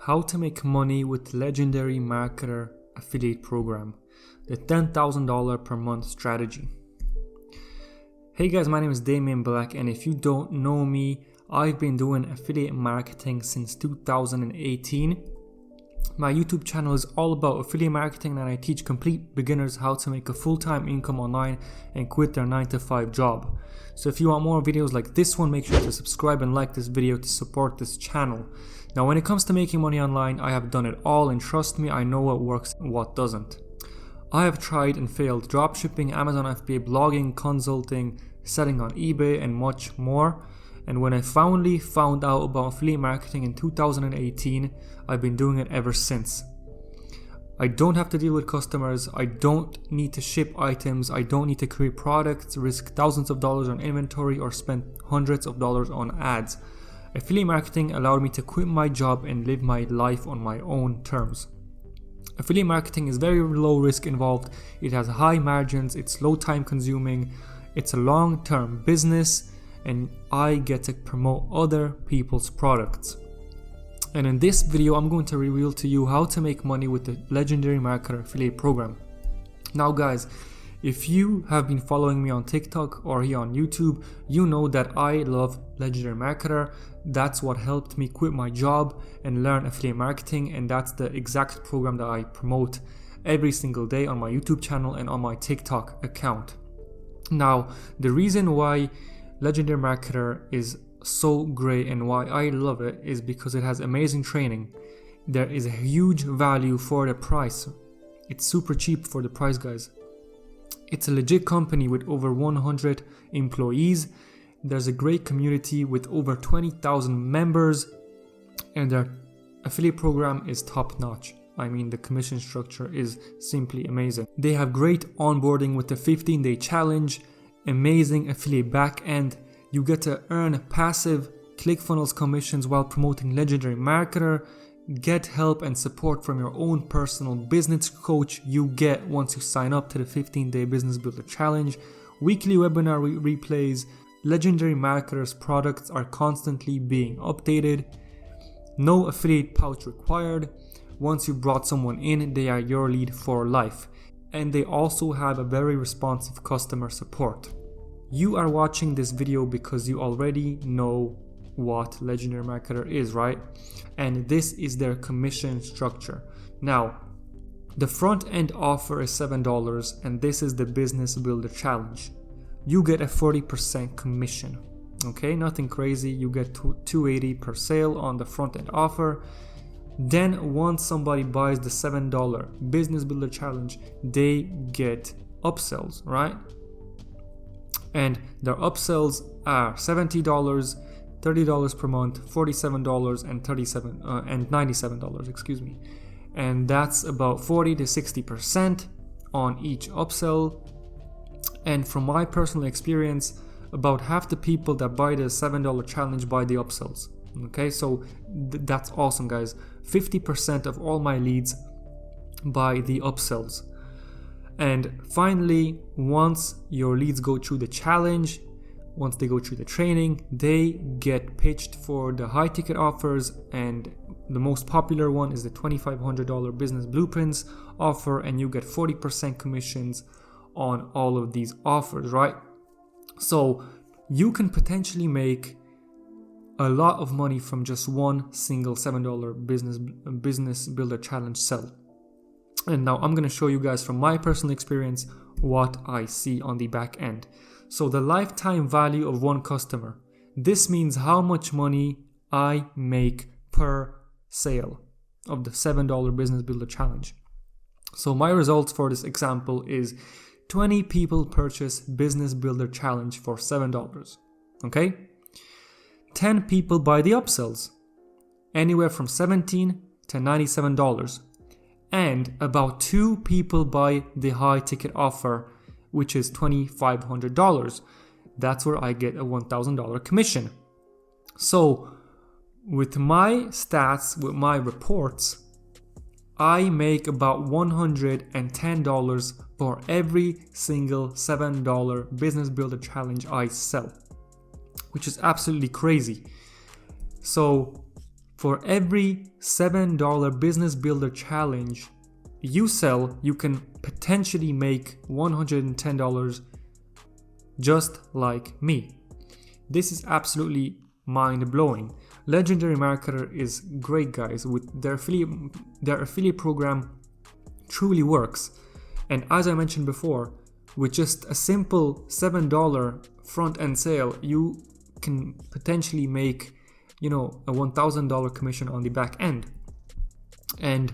How to make money with Legendary Marketer affiliate program, the $10,000 per month strategy. Hey guys, my name is Damien Black, and if you don't know me, I've been doing affiliate marketing since 2018. My YouTube channel is all about affiliate marketing, and I teach complete beginners how to make a full-time income online and quit their 9-to-5 job. So if you want more videos like this one, make sure to subscribe and like this video to support this channel. Now, when it comes to making money online, I have done it all, and trust me, I know what works and what doesn't. I have tried and failed dropshipping, Amazon FBA, blogging, consulting, selling on eBay, and much more. And when I finally found out about affiliate marketing in 2018, I've been doing it ever since. I don't have to deal with customers, I don't need to ship items, I don't need to create products, risk thousands of dollars on inventory, or spend hundreds of dollars on ads. Affiliate marketing allowed me to quit my job and live my life on my own terms. Affiliate marketing is very low risk involved, it has high margins, it's low time consuming, it's a long-term business, and I get to promote other people's products. And in this video, I'm going to reveal to you how to make money with the Legendary Marketer affiliate program. Now guys, if you have been following me on TikTok or here on YouTube, you know that I love Legendary Marketer. That's what helped me quit my job and learn affiliate marketing, and that's the exact program that I promote every single day on my YouTube channel and on my TikTok account. Now, the reason why Legendary Marketer is so great and why I love it is because it has amazing training. There is a huge value for the price. It's super cheap for the price, guys. It's a legit company with over 100 employees. There's a great community with over 20,000 members, and their affiliate program is top notch. I mean, the commission structure is simply amazing. They have great onboarding with the 15-day challenge, amazing affiliate backend. You get to earn passive ClickFunnels commissions while promoting Legendary Marketer. Get help and support from your own personal business coach you get once you sign up to the 15-day Business Builder Challenge. Weekly webinar replays. Legendary Marketer's products are constantly being updated. No affiliate pouch required. Once you brought someone in, they are your lead for life. And they also have a very responsive customer support. You are watching this video because you already know what Legendary Marketer is, right? And this is their commission structure. Now, the front end offer is $7, and this is the Business Builder Challenge. You get a 40% commission. Okay, nothing crazy. You get $280 per sale on the front end offer. Then once somebody buys the $7 Business Builder Challenge, they get upsells, right? And their upsells are $70, $30 per month, $47, and $97, excuse me. And that's about 40 to 60% on each upsell. And from my personal experience, about half the people that buy the $7 challenge buy the upsells. Okay, so that's awesome, guys. 50% of all my leads buy the upsells. And finally, once your leads go through the challenge, once they go through the training, they get pitched for the high ticket offers, and the most popular one is the $2,500 Business Blueprints offer, and you get 40% commissions on all of these offers, right? So you can potentially make a lot of money from just one single $7 business builder challenge sell. And now I'm going to show you guys from my personal experience what I see on the back end. So the lifetime value of one customer. This means how much money I make per sale of the $7 Business Builder Challenge. So my results for this example is 20 people purchase Business Builder Challenge for $7. Okay? 10 people buy the upsells, anywhere from $17 to $97. And about 2 people buy the high ticket offer, which is $2,500. That's where I get a $1,000 commission. So with my stats, with my reports, I make about $110 for every single $7 Business Builder Challenge I sell, which is absolutely crazy. So For every $7 business builder challenge you sell, you can potentially make $110 just like me. This is absolutely mind-blowing. Legendary Marketer is great, guys. With their affiliate program truly works. And as I mentioned before, with just a simple $7 front-end sale, you can potentially make, a $1,000 commission on the back end. And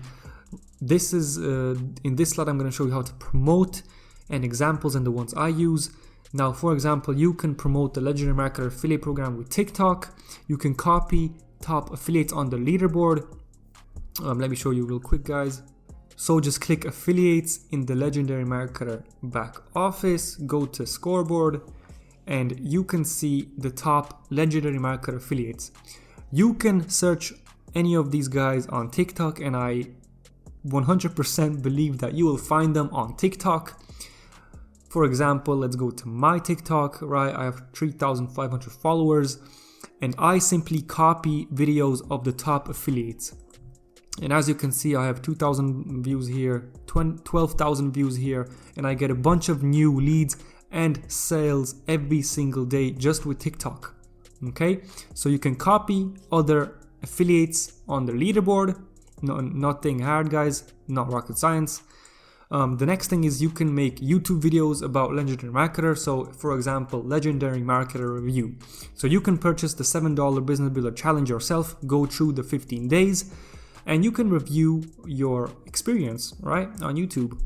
this is in this slide I'm going to show you how to promote and examples and the ones I use. Now, for example, you can promote the Legendary Marketer affiliate program with TikTok. You can copy top affiliates on the leaderboard. Let me show you real quick, guys. So just click affiliates in the Legendary Marketer back office, go to scoreboard, and you can see the top Legendary Marketer affiliates. You can search any of these guys on TikTok, and I 100% believe that you will find them on TikTok. For example, let's go to my TikTok, right? I have 3,500 followers, and I simply copy videos of the top affiliates. And as you can see, I have 2,000 views here, 12,000 views here, and I get a bunch of new leads and sales every single day just with TikTok. Okay, so you can copy other affiliates on the leaderboard. No, nothing hard, guys, not rocket science. The next thing is you can make YouTube videos about Legendary Marketer. So for example, Legendary Marketer review. So you can purchase the $7 business builder challenge yourself, go through the 15 days, and you can review your experience, right, on YouTube.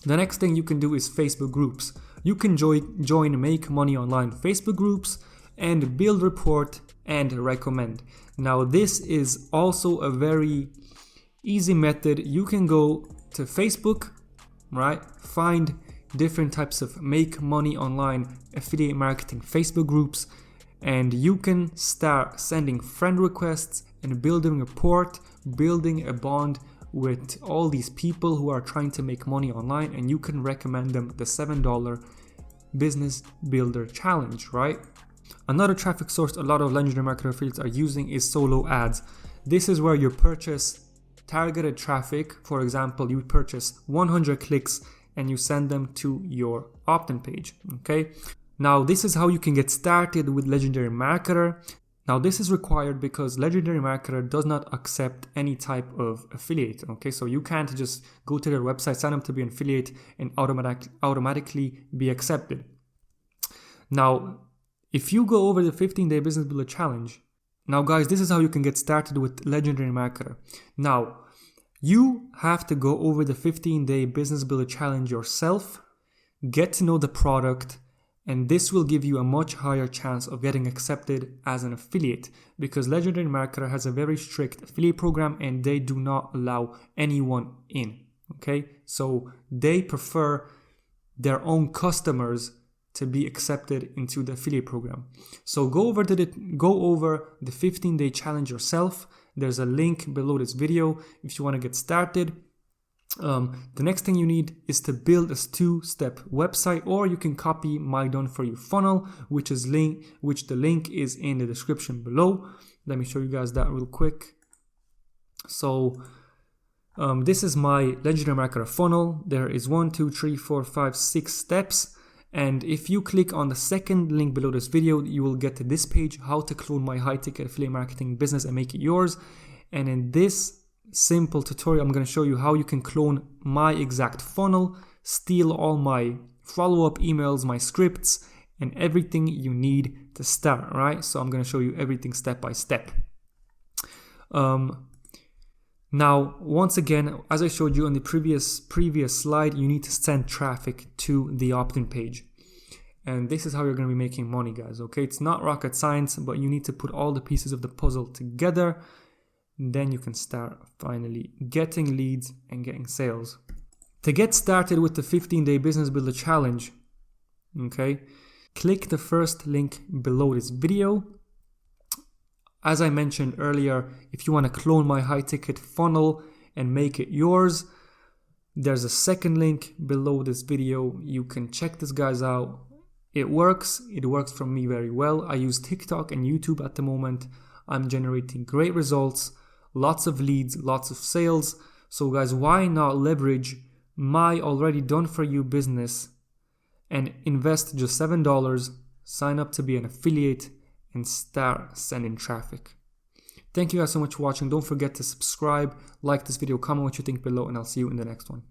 The next thing you can do is Facebook groups. You can join Make Money Online Facebook groups and build report and recommend. Now this is also a very easy method. You can go to Facebook, right? Find different types of Make Money Online affiliate marketing Facebook groups, and you can start sending friend requests and building rapport, building a bond with all these people who are trying to make money online, and you can recommend them the $7 business builder challenge, right? Another traffic source a lot of Legendary Marketer affiliates are using is solo ads. This is where you purchase targeted traffic. For example, you purchase 100 clicks and you send them to your opt-in page. Okay. Now this is how you can get started with Legendary Marketer. Now this is required because Legendary Marketer does not accept any type of affiliate. Okay, so you can't just go to their website, sign up to be an affiliate, and automatically be accepted. Now, if you go over the 15-day business builder challenge, now guys, this is how you can get started with Legendary Marketer. Now, you have to go over the 15-day business builder challenge yourself, get to know the product, and this will give you a much higher chance of getting accepted as an affiliate, because Legendary Marketer has a very strict affiliate program and they do not allow anyone in. Okay, so they prefer their own customers to be accepted into the affiliate program. So go over the 15-day challenge yourself. There's a link below this video if you want to get started. The next thing you need is to build a 2-step website, or you can copy my Done For You funnel, which the link is in the description below. Let me show you guys that real quick. So this is my Legendary Marketer funnel. There is 1, 2, 3, 4, 5, 6 steps. And if you click on the second link below this video, you will get to this page, how to clone my high-ticket affiliate marketing business and make it yours. And in this simple tutorial, I'm going to show you how you can clone my exact funnel, steal all my follow-up emails, my scripts, and everything you need to start, right? So I'm going to show you everything step by step. Now, once again, as I showed you on the previous slide, you need to send traffic to the opt-in page. And this is how you're going to be making money, guys, okay? It's not rocket science, but you need to put all the pieces of the puzzle together. Then you can start finally getting leads and getting sales. To get started with the 15-day business builder challenge, okay, click the first link below this video. As I mentioned earlier, if you want to clone my high-ticket funnel and make it yours, there's a second link below this video. You can check this guys out. It works for me very well. I use TikTok and YouTube at the moment. I'm generating great results, lots of leads, lots of sales. So guys, why not leverage my already done for you business and invest just $7, sign up to be an affiliate, and start sending traffic. Thank you guys so much for watching. Don't forget to subscribe, like this video, comment what you think below, and I'll see you in the next one.